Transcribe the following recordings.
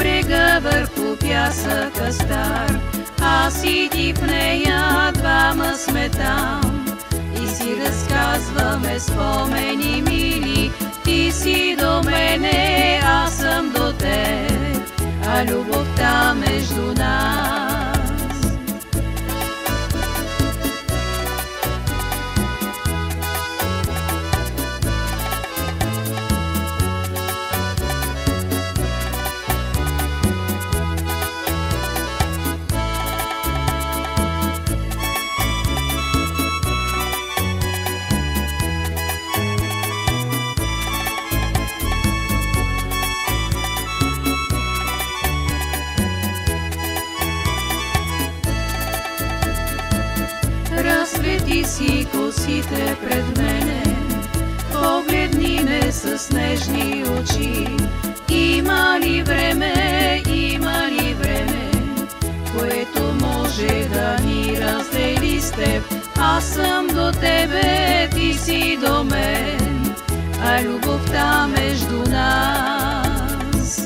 брега върху пясъка стар, аз и ти в нея двама сме там. И си разказваме спомени мили, ти си до мене, аз съм до теб, а любовта между нас. Разсвети си косите пред мене, погледни ме с нежни очи. Има ли време, което може да ни раздели с теб? Аз съм до тебе, ти си до мен, а любовта между нас.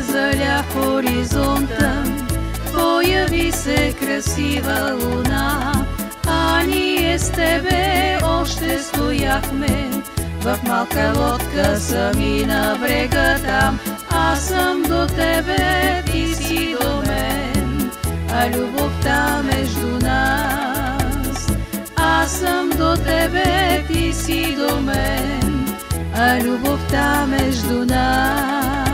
Заля хоризонта, появи се красива луна, а ние с тебе още стояхме в малка лодка сами на брега там. Аз съм до тебе, ти си до мен, а любовта между нас. Аз съм до тебе, ти си до мен, а любовта между нас.